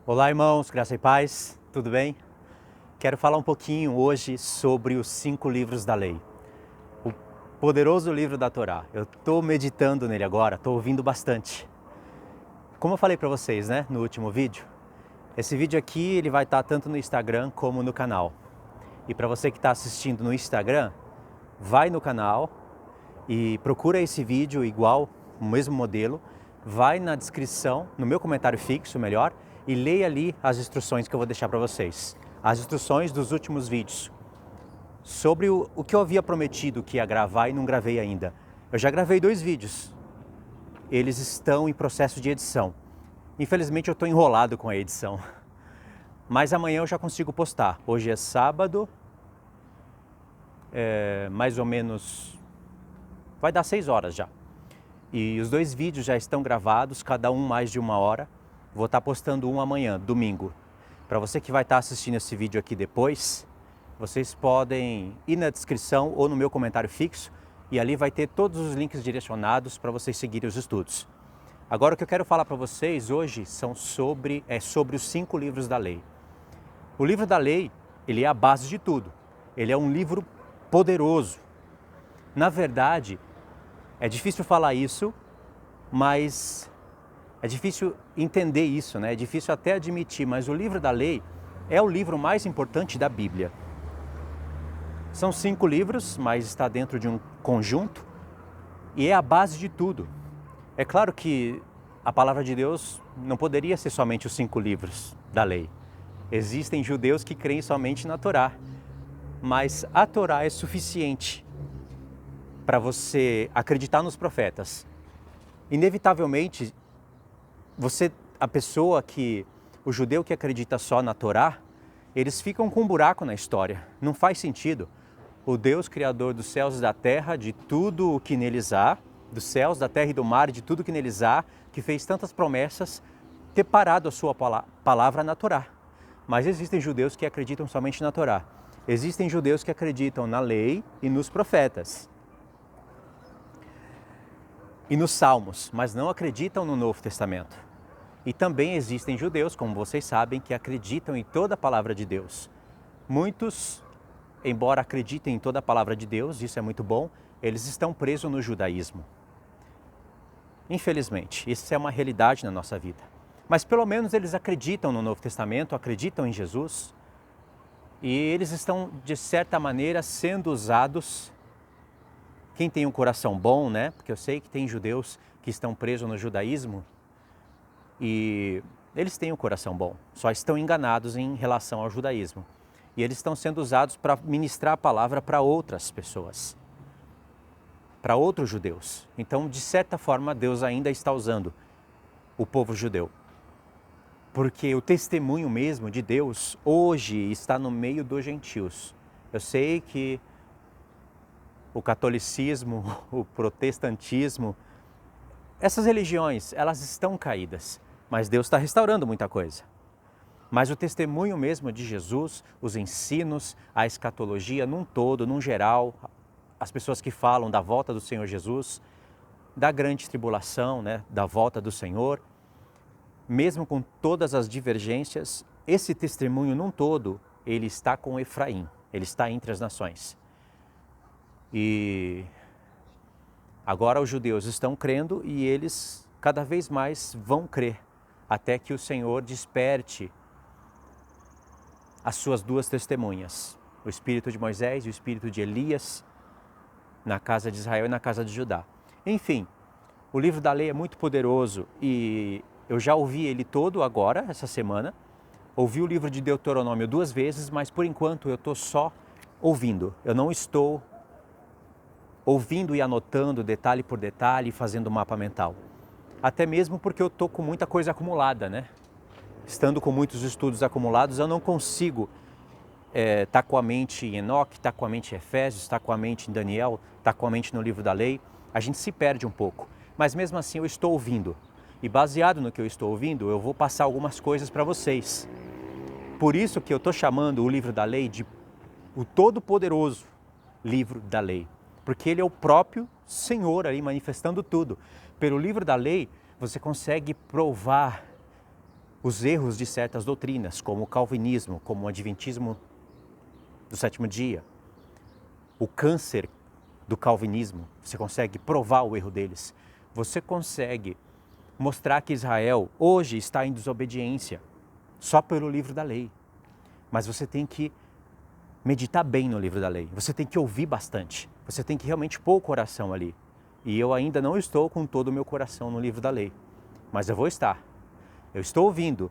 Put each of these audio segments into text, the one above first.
Olá, irmãos, graça e paz, tudo bem? Quero falar um pouquinho hoje sobre os 5 livros da lei, o poderoso livro da Torá. Eu estou meditando nele agora, estou ouvindo bastante. Como eu falei para vocês, né, no último vídeo, esse vídeo aqui ele vai estar tanto no Instagram como no canal. E para você que está assistindo no Instagram, vai no canal e procura esse vídeo igual, o mesmo modelo, vai na descrição, no meu comentário fixo, melhor, e leia ali as instruções que eu vou deixar para vocês. As instruções dos últimos vídeos. Sobre o que eu havia prometido que ia gravar e não gravei ainda. Eu já gravei 2 vídeos. Eles estão em processo de edição. Infelizmente eu estou enrolado com a edição. Mas amanhã eu já consigo postar. Hoje é sábado, mais ou menos, vai dar 6 horas já. E os 2 vídeos já estão gravados, cada um mais de 1 hora. Vou estar postando um amanhã, domingo. Para você que vai estar assistindo esse vídeo aqui depois, vocês podem ir na descrição ou no meu comentário fixo e ali vai ter todos os links direcionados para vocês seguirem os estudos. Agora o que eu quero falar para vocês hoje são sobre os 5 livros da lei. O livro da lei, ele é a base de tudo. Ele é um livro poderoso. Na verdade, é difícil falar isso, mas é difícil entender isso, né? É difícil até admitir, mas o livro da lei é o livro mais importante da Bíblia. São 5 livros, mas está dentro de um conjunto e é a base de tudo. É claro que a palavra de Deus não poderia ser somente os 5 livros da lei. Existem judeus que creem somente na Torá, mas a Torá é suficiente para você acreditar nos profetas. Inevitavelmente, o judeu que acredita só na Torá, eles ficam com um buraco na história. Não faz sentido. O Deus criador dos céus e da terra, de tudo o que neles há, dos céus, da terra e do mar, de tudo que neles há, que fez tantas promessas, ter parado a sua palavra na Torá. Mas existem judeus que acreditam somente na Torá. Existem judeus que acreditam na lei e nos profetas. E nos Salmos, mas não acreditam no Novo Testamento. E também existem judeus, como vocês sabem, que acreditam em toda a palavra de Deus. Muitos, embora acreditem em toda a palavra de Deus, isso é muito bom, eles estão presos no judaísmo. Infelizmente, isso é uma realidade na nossa vida. Mas pelo menos eles acreditam no Novo Testamento, acreditam em Jesus, e eles estão, de certa maneira, sendo usados. Quem tem um coração bom, né? Porque eu sei que tem judeus que estão presos no judaísmo e eles têm um coração bom, só estão enganados em relação ao judaísmo. E eles estão sendo usados para ministrar a palavra para outras pessoas, para outros judeus. Então, de certa forma, Deus ainda está usando o povo judeu. Porque o testemunho mesmo de Deus hoje está no meio dos gentios. Eu sei que o catolicismo, o protestantismo, essas religiões, elas estão caídas, mas Deus está restaurando muita coisa. Mas o testemunho mesmo de Jesus, os ensinos, a escatologia num todo, num geral, as pessoas que falam da volta do Senhor Jesus, da grande tribulação, né, da volta do Senhor, mesmo com todas as divergências, esse testemunho num todo, ele está com Efraim, ele está entre as nações. E agora os judeus estão crendo e eles cada vez mais vão crer, até que o Senhor desperte as suas 2 testemunhas, o espírito de Moisés e o espírito de Elias, na casa de Israel e na casa de Judá. Enfim, o livro da lei é muito poderoso e eu já ouvi ele todo agora, essa semana. Ouvi o livro de Deuteronômio 2 vezes, mas por enquanto eu estou só ouvindo. Eu não estou ouvindo e anotando detalhe por detalhe, fazendo mapa mental. Até mesmo porque eu estou com muita coisa acumulada, né? Estando com muitos estudos acumulados, eu não consigo estar com a mente em Enoque, estar com a mente em Efésios, estar com a mente em Daniel, estar com a mente no livro da lei. A gente se perde um pouco, mas mesmo assim eu estou ouvindo. E baseado no que eu estou ouvindo, eu vou passar algumas coisas para vocês. Por isso que eu estou chamando o livro da lei de o todo-poderoso livro da lei. Porque ele é o próprio Senhor ali manifestando tudo. Pelo livro da lei, você consegue provar os erros de certas doutrinas, como o calvinismo, como o adventismo do sétimo dia, o câncer do calvinismo, você consegue provar o erro deles. Você consegue mostrar que Israel hoje está em desobediência só pelo livro da lei. Mas você tem que meditar bem no livro da lei. Você tem que ouvir bastante. Você tem que realmente pôr o coração ali. E eu ainda não estou com todo o meu coração no livro da lei. Mas eu vou estar. Eu estou ouvindo.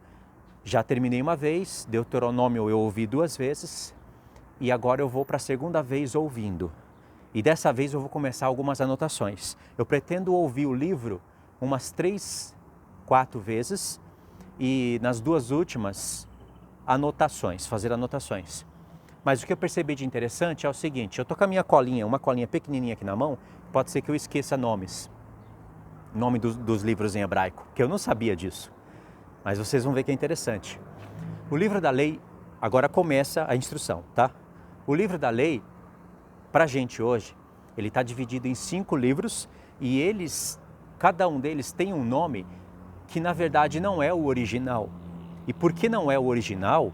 Já terminei uma vez, Deuteronômio eu ouvi 2 vezes. E agora eu vou para a segunda vez ouvindo. E dessa vez eu vou começar algumas anotações. Eu pretendo ouvir o livro umas 3, 4 vezes. E nas 2 últimas, fazer anotações. Mas o que eu percebi de interessante é o seguinte, eu estou com a minha colinha, uma colinha pequenininha aqui na mão, pode ser que eu esqueça nomes. Nome dos livros em hebraico, que eu não sabia disso. Mas vocês vão ver que é interessante. O livro da lei, agora começa a instrução, tá? O livro da lei, para a gente hoje, ele está dividido em 5 livros e cada um deles tem um nome que na verdade não é o original. E por que não é o original?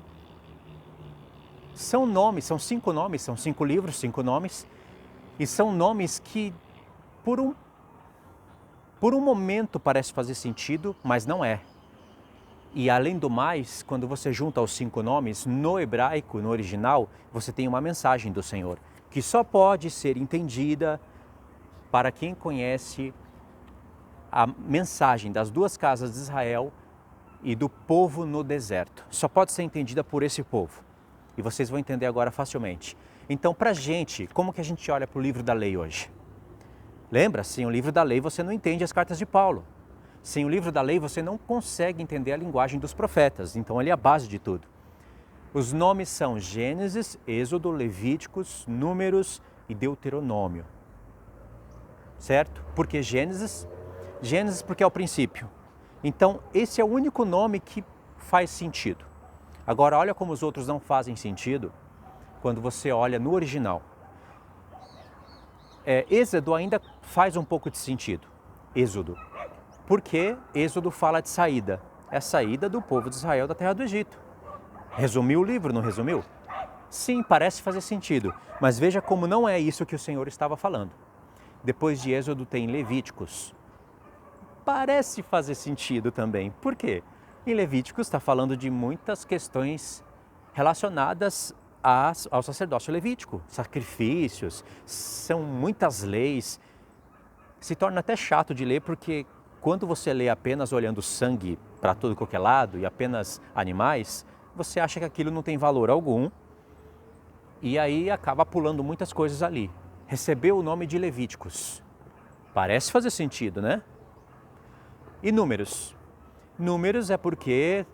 São 5 nomes, são 5 livros, 5 nomes, e são nomes que por um momento parece fazer sentido, mas não é. E além do mais, quando você junta os 5 nomes, no hebraico, no original, você tem uma mensagem do Senhor, que só pode ser entendida para quem conhece a mensagem das 2 casas de Israel e do povo no deserto. Só pode ser entendida por esse povo. E vocês vão entender agora facilmente. Então, para a gente, como que a gente olha para o livro da lei hoje? Lembra? Sem o livro da lei você não entende as cartas de Paulo. Sem o livro da lei você não consegue entender a linguagem dos profetas. Então ele é a base de tudo. Os nomes são Gênesis, Êxodo, Levíticos, Números e Deuteronômio. Certo? Por que Gênesis? Gênesis porque é o princípio. Então esse é o único nome que faz sentido. Agora olha como os outros não fazem sentido quando você olha no original. Êxodo ainda faz um pouco de sentido. Êxodo. Porque Êxodo fala de saída. É a saída do povo de Israel da terra do Egito. Resumiu o livro, não resumiu? Sim, parece fazer sentido. Mas veja como não é isso que o Senhor estava falando. Depois de Êxodo tem Levíticos. Parece fazer sentido também. Por quê? Em Levíticos está falando de muitas questões relacionadas ao sacerdócio levítico. Sacrifícios, são muitas leis. Se torna até chato de ler porque quando você lê apenas olhando sangue para todo qualquer lado e apenas animais, você acha que aquilo não tem valor algum e aí acaba pulando muitas coisas ali. Recebeu o nome de Levíticos. Parece fazer sentido, né? E Números? Números é porque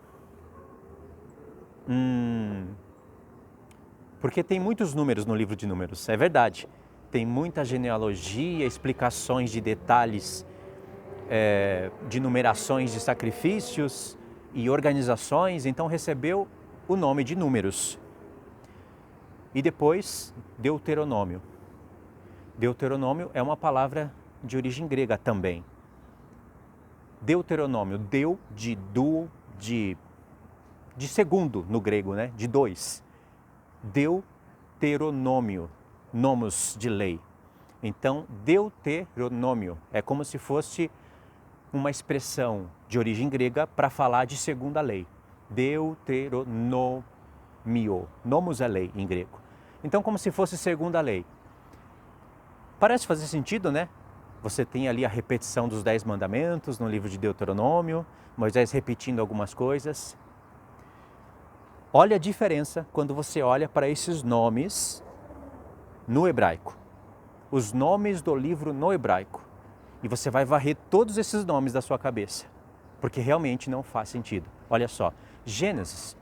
tem muitos números no livro de Números, é verdade. Tem muita genealogia, explicações de detalhes, de numerações de sacrifícios e organizações, então recebeu o nome de Números. E depois, Deuteronômio. Deuteronômio é uma palavra de origem grega também. Deuteronômio, deu de duo, de segundo no grego, né? De 2. Deuteronômio, nomos de lei. Então, Deuteronômio é como se fosse uma expressão de origem grega para falar de segunda lei. Deuteronômio, nomos é lei em grego. Então, como se fosse segunda lei. Parece fazer sentido, né? Você tem ali a repetição dos 10 mandamentos no livro de Deuteronômio, Moisés repetindo algumas coisas. Olha a diferença quando você olha para esses nomes no hebraico. Os nomes do livro no hebraico. E você vai varrer todos esses nomes da sua cabeça, porque realmente não faz sentido. Olha só, Gênesis,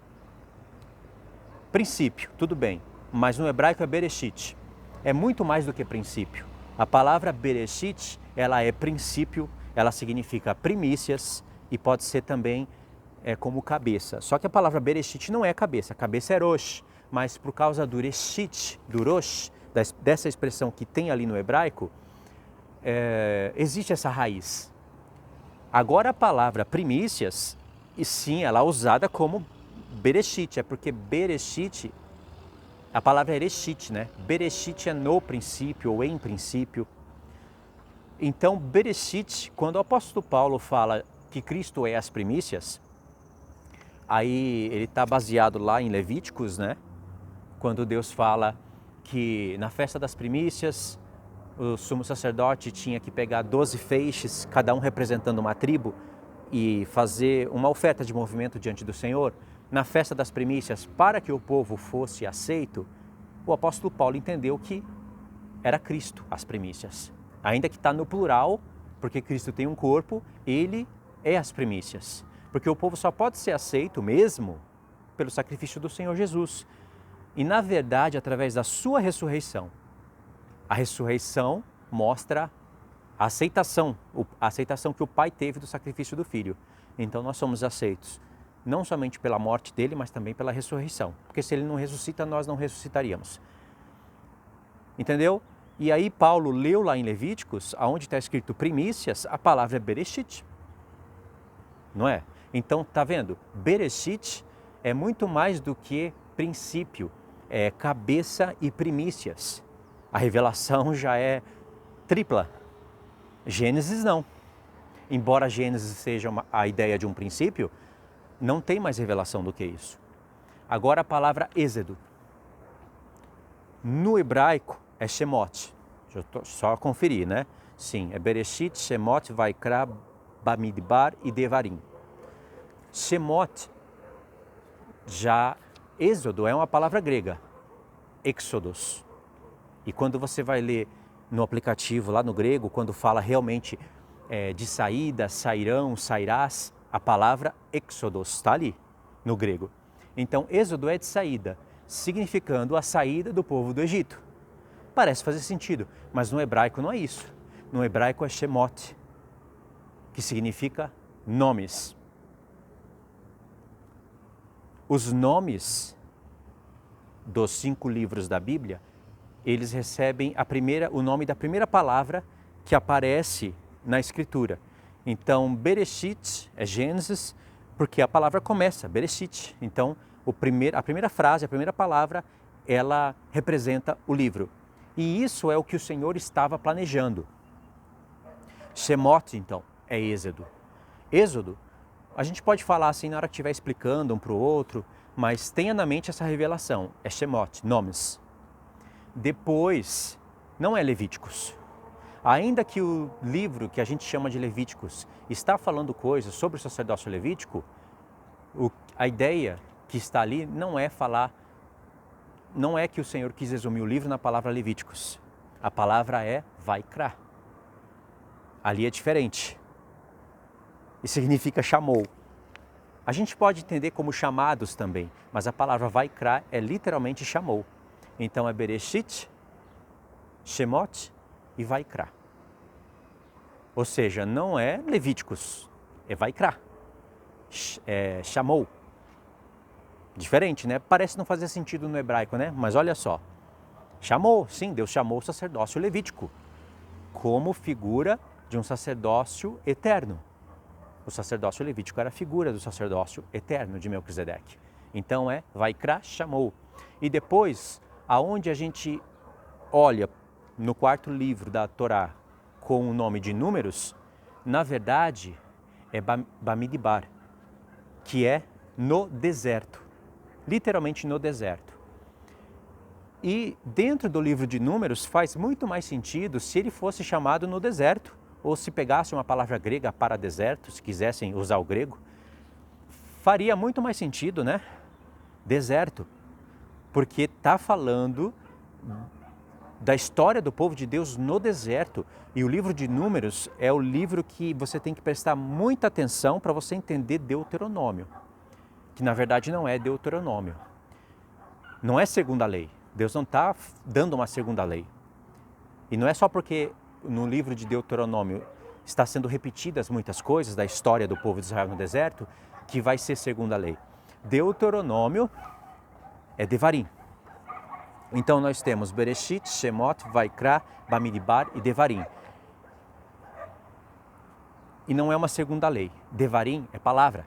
princípio, tudo bem, mas no hebraico é Bereshit. É muito mais do que princípio. A palavra Bereshit, ela é princípio, ela significa primícias e pode ser também como cabeça. Só que a palavra Bereshit não é cabeça, a cabeça é Rosh, mas por causa do Reshit, do Rosh, dessa expressão que tem ali no hebraico, existe essa raiz. Agora a palavra primícias E sim, ela é usada como Bereshit, é porque Bereshit, a palavra é Ereshit, né? Bereshit é no princípio ou em princípio. Então, Bereshit, quando o apóstolo Paulo fala que Cristo é as primícias, aí ele está baseado lá em Levíticos, né? Quando Deus fala que na festa das primícias, o sumo sacerdote tinha que pegar 12 feixes, cada um representando uma tribo, e fazer uma oferta de movimento diante do Senhor. Na festa das primícias, para que o povo fosse aceito, o apóstolo Paulo entendeu que era Cristo as primícias. Ainda que está no plural, porque Cristo tem um corpo, ele é as primícias. Porque o povo só pode ser aceito mesmo pelo sacrifício do Senhor Jesus. E na verdade, através da sua ressurreição, a ressurreição mostra a aceitação que o Pai teve do sacrifício do Filho. Então nós somos aceitos, não somente pela morte dele, mas também pela ressurreição. Porque se ele não ressuscita, nós não ressuscitaríamos. Entendeu? E aí Paulo leu lá em Levíticos, onde está escrito primícias, a palavra é Bereshit. Não é? Então, tá vendo? Bereshit é muito mais do que princípio, é cabeça e primícias. A revelação já é tripla. Gênesis não. Embora Gênesis seja a ideia de um princípio, não tem mais revelação do que isso. Agora a palavra Êxodo. No hebraico é Shemot. Deixa eu só conferir, né? Sim, é Bereshit, Shemot, Vaikra, Bamidbar e Devarim. Shemot, já Êxodo é uma palavra grega, Exodus. E quando você vai ler no aplicativo lá no grego, quando fala realmente de saída, sairão, sairás, a palavra Exodus está ali no grego. Então, Êxodo é de saída, significando a saída do povo do Egito. Parece fazer sentido, mas no hebraico não é isso. No hebraico é Shemot, que significa nomes. Os nomes dos 5 livros da Bíblia, eles recebem o nome da primeira palavra que aparece na Escritura. Então, Bereshit é Gênesis, porque a palavra começa, Bereshit. Então, a primeira frase, a primeira palavra, ela representa o livro. E isso é o que o Senhor estava planejando. Shemot, então, é Êxodo. Êxodo, a gente pode falar assim na hora que estiver explicando um para o outro, mas tenha na mente essa revelação, é Shemot, nomes. Depois, não é Levíticos. Ainda que o livro que a gente chama de Levíticos está falando coisas sobre o sacerdócio levítico, a ideia que está ali não é que o Senhor quis resumir o livro na palavra Levíticos. A palavra é Vaikra. Ali é diferente. E significa chamou. A gente pode entender como chamados também, mas a palavra Vaikra é literalmente chamou. Então é Bereshit, Shemot e Vaikra. Ou seja, não é Levíticos, é Vaikra. Chamou. Diferente, né? Parece não fazer sentido no hebraico, né? Mas olha só. Chamou, sim, Deus chamou o sacerdócio levítico como figura de um sacerdócio eterno. O sacerdócio levítico era a figura do sacerdócio eterno de Melquisedeque. Então Vaikra, chamou. E depois, aonde a gente olha no 4º livro da Torá com o nome de Números, na verdade é Bamidbar, que é no deserto, literalmente no deserto. E dentro do livro de Números faz muito mais sentido se ele fosse chamado no deserto, ou se pegasse uma palavra grega para deserto, se quisessem usar o grego, faria muito mais sentido, né? Deserto, porque está falando da história do povo de Deus no deserto. E o livro de Números é o livro que você tem que prestar muita atenção para você entender Deuteronômio, que na verdade não é Deuteronômio. Não é segunda lei. Deus não está dando uma segunda lei. E não é só porque no livro de Deuteronômio está sendo repetidas muitas coisas da história do povo de Israel no deserto que vai ser segunda lei. Deuteronômio é Devarim. Então nós temos Bereshit, Shemot, Vaikra, Bamidbar e Devarim. E não é uma segunda lei. Devarim é palavra.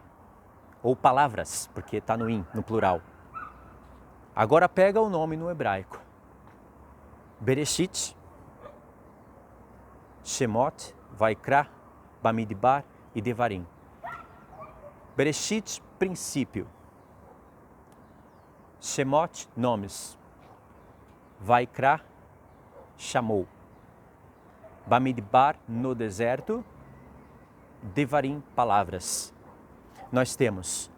ou palavras, porque está no in, no plural. Agora pega o nome no hebraico. Bereshit, Shemot, Vaikra, Bamidbar e Devarim. Bereshit, princípio. Shemot, nomes. Vaikra, chamou. Bamidbar, no deserto. Devarim, palavras. Nós temos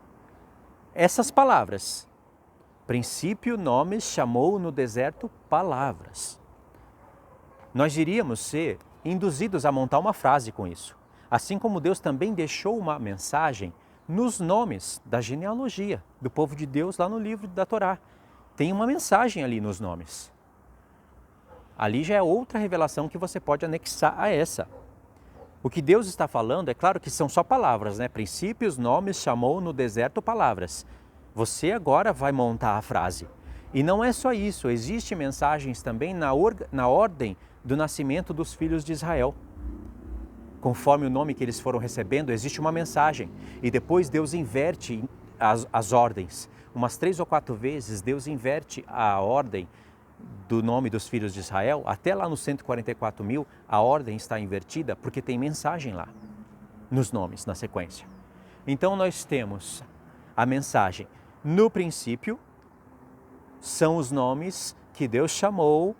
essas palavras. Princípio, nomes, chamou no deserto, palavras. Nós iríamos ser induzidos a montar uma frase com isso. Assim como Deus também deixou uma mensagem nos nomes da genealogia do povo de Deus lá no livro da Torá. Tem uma mensagem ali nos nomes. Ali já é outra revelação que você pode anexar a essa. O que Deus está falando, é claro que são só palavras, né? Princípios, nomes, chamou no deserto, palavras. Você agora vai montar a frase. E não é só isso, existem mensagens também na ordem do nascimento dos filhos de Israel. Conforme o nome que eles foram recebendo, existe uma mensagem. E depois Deus inverte as ordens. Umas 3 ou 4 vezes Deus inverte a ordem do nome dos filhos de Israel. Até lá nos 144.000 a ordem está invertida porque tem mensagem lá, nos nomes, na sequência. Então nós temos a mensagem. No princípio, são os nomes que Deus chamou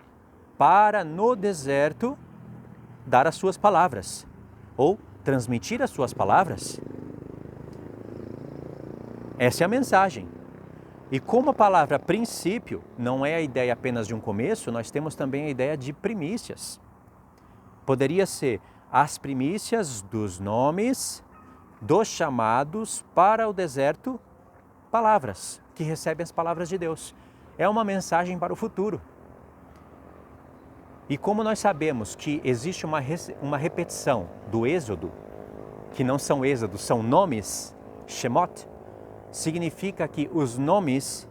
para no deserto dar as suas palavras, ou transmitir as suas palavras. Essa é a mensagem. E como a palavra princípio não é a ideia apenas de um começo, nós temos também a ideia de primícias. Poderia ser as primícias dos nomes dos chamados para o deserto, palavras, que recebem as palavras de Deus. É uma mensagem para o futuro. E como nós sabemos que existe uma repetição do Êxodo, que não são êxodos, são nomes, Shemot, significa que os nomes,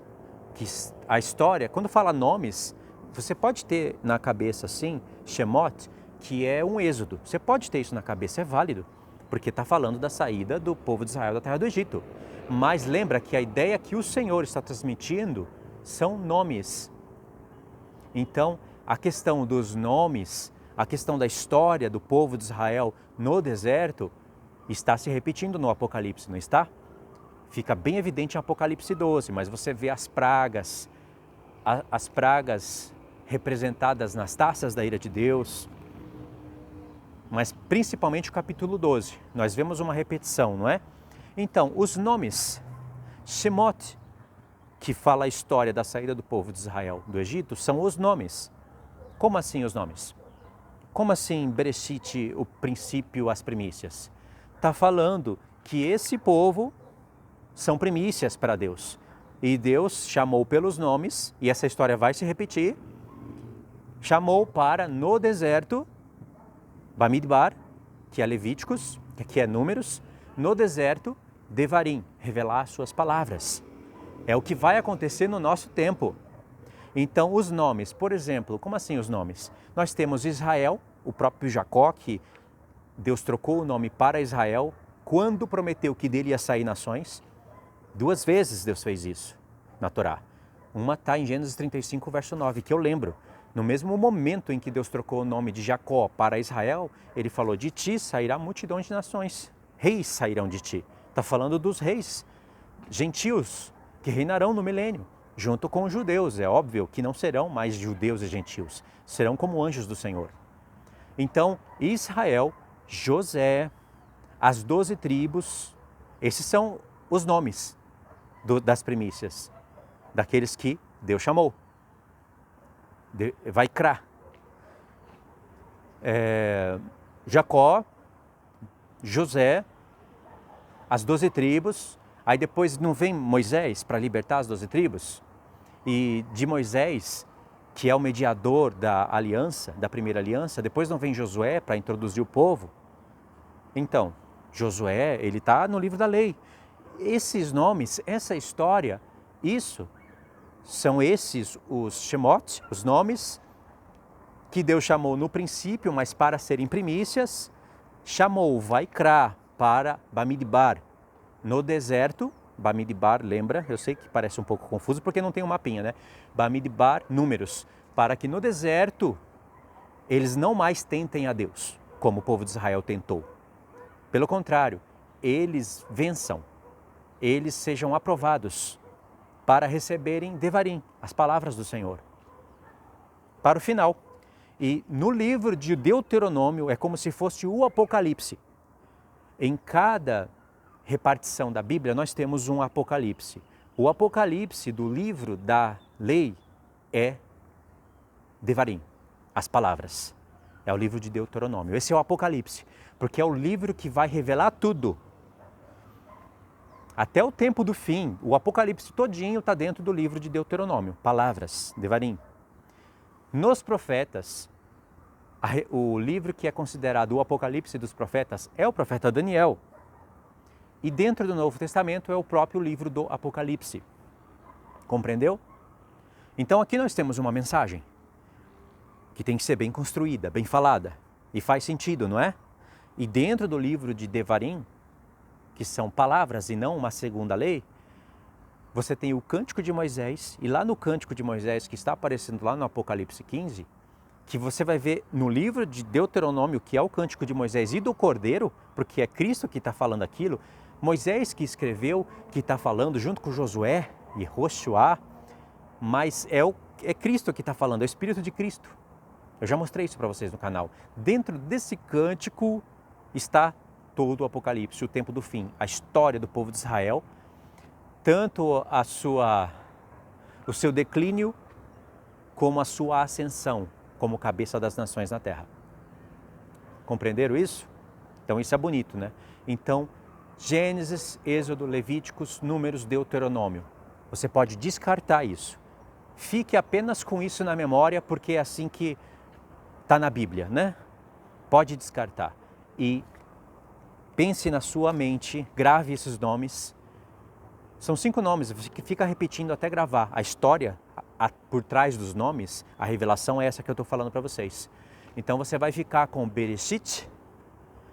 que a história, quando fala nomes, você pode ter na cabeça assim, Shemot, que é um êxodo. Você pode ter isso na cabeça, é válido, porque está falando da saída do povo de Israel da terra do Egito. Mas lembra que a ideia que o Senhor está transmitindo são nomes. Então, a questão dos nomes, a questão da história do povo de Israel no deserto, está se repetindo no Apocalipse, não está? Fica bem evidente em Apocalipse 12, mas você vê as pragas representadas nas taças da ira de Deus, mas principalmente o capítulo 12, nós vemos uma repetição, não é? Então, os nomes, Shemot, que fala a história da saída do povo de Israel do Egito, são os nomes. Como assim os nomes? Como assim Bereshit, o princípio, as primícias? Está falando que esse povo são primícias para Deus. E Deus chamou pelos nomes, e essa história vai se repetir, chamou para, no deserto, Bamidbar, que é Levíticos, que é Números, no deserto, Devarim, revelar as suas palavras. É o que vai acontecer no nosso tempo. Então, os nomes, por exemplo, como assim os nomes? Nós temos Israel, o próprio Jacó, que Deus trocou o nome para Israel, quando prometeu que dele ia sair nações. 2 vezes Deus fez isso na Torá. Uma está em Gênesis 35, verso 9, que eu lembro. No mesmo momento em que Deus trocou o nome de Jacó para Israel, ele falou, de ti sairá multidão de nações, reis sairão de ti. Está falando dos reis, gentios, que reinarão no milênio, junto com os judeus. É óbvio que não serão mais judeus e gentios, serão como anjos do Senhor. Então, Israel, José, as 12 tribos, esses são os nomes das primícias, daqueles que Deus chamou. Vaikra, Jacó, José, as 12 tribos, aí depois não vem Moisés para libertar as 12 tribos? E de Moisés, que é o mediador da aliança, da primeira aliança, depois não vem Josué para introduzir o povo? Então, Josué, ele está no livro da lei. Esses nomes, essa história, são esses os Shemot, os nomes que Deus chamou no princípio, mas para serem primícias, chamou Vaikra para Bamidbar, no deserto, Bamidbar, lembra? Eu sei que parece um pouco confuso porque não tem um mapinha, né? Bamidbar, números, para que no deserto eles não mais tentem a Deus, como o povo de Israel tentou. Pelo contrário, eles vençam, eles sejam aprovados para receberem Devarim, as palavras do Senhor, para o final. E no livro de Deuteronômio é como se fosse o Apocalipse. Em cada repartição da Bíblia nós temos um Apocalipse. O Apocalipse do livro da lei é Devarim, as palavras. É o livro de Deuteronômio. Esse é o Apocalipse, porque é o livro que vai revelar tudo. Até o tempo do fim, o Apocalipse todinho está dentro do livro de Deuteronômio, palavras, Devarim. Nos profetas, o livro que é considerado o Apocalipse dos profetas é o profeta Daniel. E dentro do Novo Testamento é o próprio livro do Apocalipse. Compreendeu? Então aqui nós temos uma mensagem que tem que ser bem construída, bem falada. E faz sentido, não é? E dentro do livro de Devarim, que são palavras e não uma segunda lei, você tem o Cântico de Moisés, e lá no Cântico de Moisés, que está aparecendo lá no Apocalipse 15, que você vai ver no livro de Deuteronômio, que é o Cântico de Moisés e do Cordeiro, porque é Cristo que está falando aquilo, Moisés que escreveu, que está falando junto com Josué e Josuá, mas é Cristo que está falando, é o Espírito de Cristo. Eu já mostrei isso para vocês no canal. Dentro desse cântico está todo o Apocalipse, o tempo do fim, a história do povo de Israel, tanto o seu declínio como a sua ascensão como cabeça das nações na terra. Compreenderam isso? Então isso é bonito, né? Então, Gênesis, Êxodo, Levíticos, Números, Deuteronômio. Você pode descartar isso. Fique apenas com isso na memória, porque é assim que está na Bíblia, né? Pode descartar. E pense na sua mente, grave esses nomes. São 5 nomes, você fica repetindo até gravar. A história por trás dos nomes, a revelação é essa que eu estou falando para vocês. Então você vai ficar com Bereshit,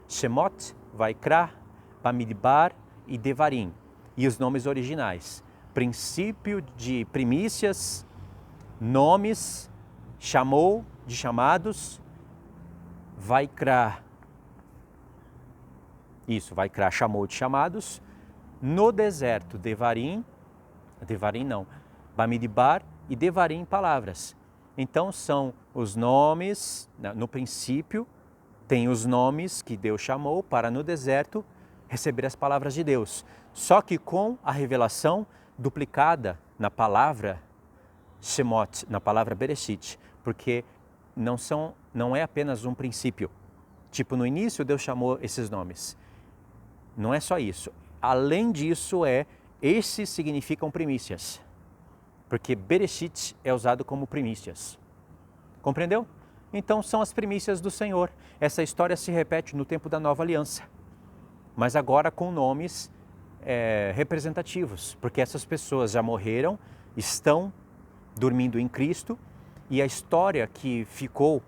Shemot, Vaikra, Bamidbar e Devarim. E os nomes originais. Princípio de primícias, nomes, chamou de chamados, Vaikra. Isso, Vaikra chamou de chamados. No deserto, Devarim não, Bamidbar e Devarim palavras. Então são os nomes, no princípio, tem os nomes que Deus chamou para no deserto receber as palavras de Deus. Só que com a revelação duplicada na palavra Shemot, na palavra Bereshit, porque não é apenas um princípio. Tipo, no início Deus chamou esses nomes. Não é só isso. Além disso, esses significam primícias. Porque Bereshit é usado como primícias. Compreendeu? Então são as primícias do Senhor. Essa história se repete no tempo da Nova Aliança. Mas agora com nomes representativos. Porque essas pessoas já morreram, estão dormindo em Cristo. E a história que ficou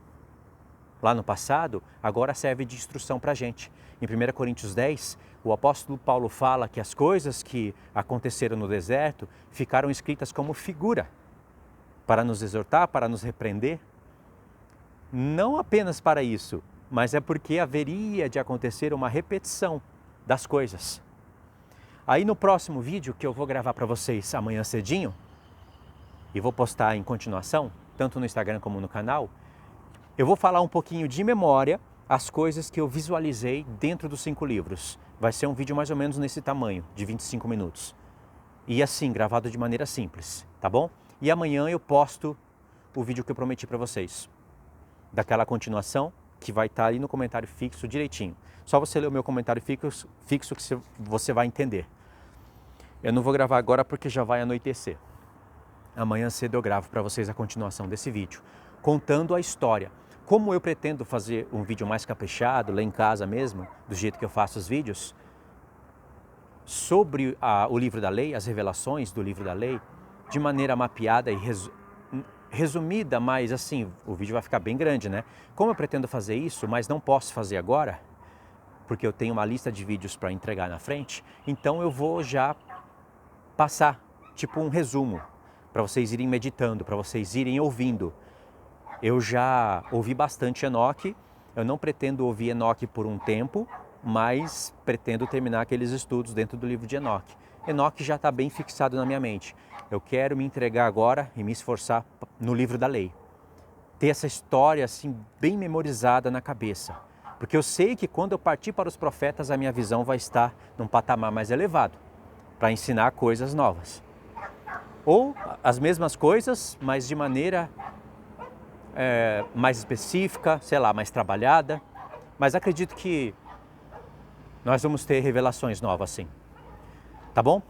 lá no passado, agora serve de instrução para a gente. Em 1 Coríntios 10, o apóstolo Paulo fala que as coisas que aconteceram no deserto ficaram escritas como figura, para nos exortar, para nos repreender. Não apenas para isso, mas é porque haveria de acontecer uma repetição das coisas. Aí no próximo vídeo que eu vou gravar para vocês amanhã cedinho, e vou postar em continuação, tanto no Instagram como no canal, eu vou falar um pouquinho de memória as coisas que eu visualizei dentro dos 5 livros. Vai ser um vídeo mais ou menos nesse tamanho, de 25 minutos. E assim, gravado de maneira simples, tá bom? E amanhã eu posto o vídeo que eu prometi para vocês. Daquela continuação que vai estar ali no comentário fixo direitinho. Só você ler o meu comentário fixo que você vai entender. Eu não vou gravar agora porque já vai anoitecer. Amanhã cedo eu gravo para vocês a continuação desse vídeo, contando a história. Como eu pretendo fazer um vídeo mais caprichado, lá em casa mesmo, do jeito que eu faço os vídeos, sobre o livro da lei, as revelações do livro da lei, de maneira mapeada e resumida, mas assim, o vídeo vai ficar bem grande, né? Como eu pretendo fazer isso, mas não posso fazer agora, porque eu tenho uma lista de vídeos para entregar na frente, então eu vou já passar tipo um resumo, para vocês irem meditando, para vocês irem ouvindo. Eu já ouvi bastante Enoque, eu não pretendo ouvir Enoque por um tempo, mas pretendo terminar aqueles estudos dentro do livro de Enoque. Enoque já está bem fixado na minha mente. Eu quero me entregar agora e me esforçar no livro da lei. Ter essa história assim bem memorizada na cabeça. Porque eu sei que quando eu partir para os profetas, a minha visão vai estar num patamar mais elevado, para ensinar coisas novas. Ou as mesmas coisas, mas de maneira mais específica, sei lá, mais trabalhada. Mas acredito que nós vamos ter revelações novas, sim. Tá bom?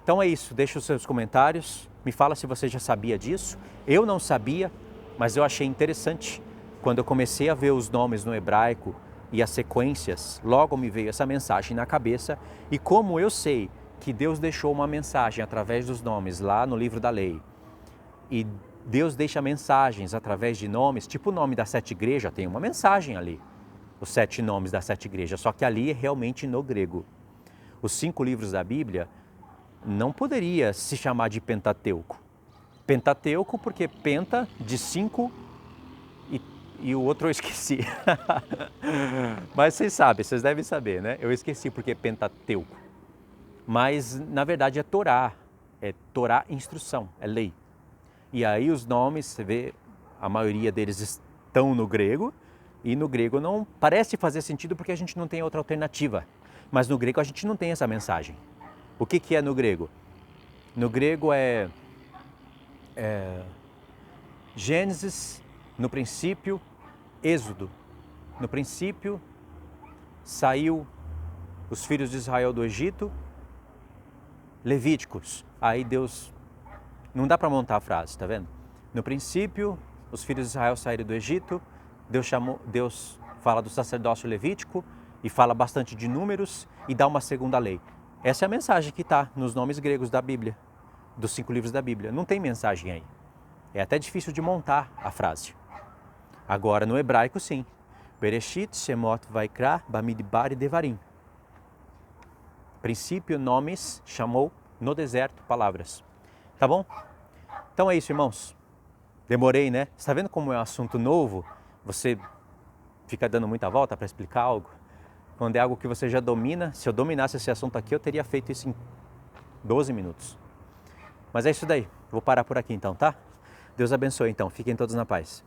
Então é isso, deixa os seus comentários, me fala se você já sabia disso. Eu não sabia, mas eu achei interessante. Quando eu comecei a ver os nomes no hebraico e as sequências, logo me veio essa mensagem na cabeça. E como eu sei que Deus deixou uma mensagem através dos nomes lá no livro da lei, e Deus deixa mensagens através de nomes, tipo o nome das 7 igrejas, tem uma mensagem ali. Os 7 nomes das 7 igrejas, só que ali é realmente no grego. Os 5 livros da Bíblia não poderia se chamar de Pentateuco. Pentateuco porque penta de 5 e o outro eu esqueci. Mas vocês sabem, vocês devem saber, né? Eu esqueci porque Pentateuco. Mas na verdade é Torá instrução, é lei. E aí os nomes, você vê, a maioria deles estão no grego, e no grego não parece fazer sentido porque a gente não tem outra alternativa. Mas no grego a gente não tem essa mensagem. O que é no grego? No grego é Gênesis, no princípio, Êxodo. No princípio, saiu os filhos de Israel do Egito, Levíticos. Aí Deus, não dá para montar a frase, tá vendo? No princípio, os filhos de Israel saíram do Egito, Deus fala do sacerdócio levítico e fala bastante de números e dá uma segunda lei. Essa é a mensagem que está nos nomes gregos da Bíblia, dos 5 livros da Bíblia. Não tem mensagem aí. É até difícil de montar a frase. Agora, no hebraico, sim. Bereshit, Shemot, Vaikra, Bamidbar e Devarim. Princípio, nomes, chamou, no deserto, palavras. Tá bom? Então é isso, irmãos. Demorei, né? Você está vendo como é um assunto novo? Você fica dando muita volta para explicar algo? Quando é algo que você já domina, se eu dominasse esse assunto aqui, eu teria feito isso em 12 minutos. Mas é isso daí. Vou parar por aqui então, tá? Deus abençoe então. Fiquem todos na paz.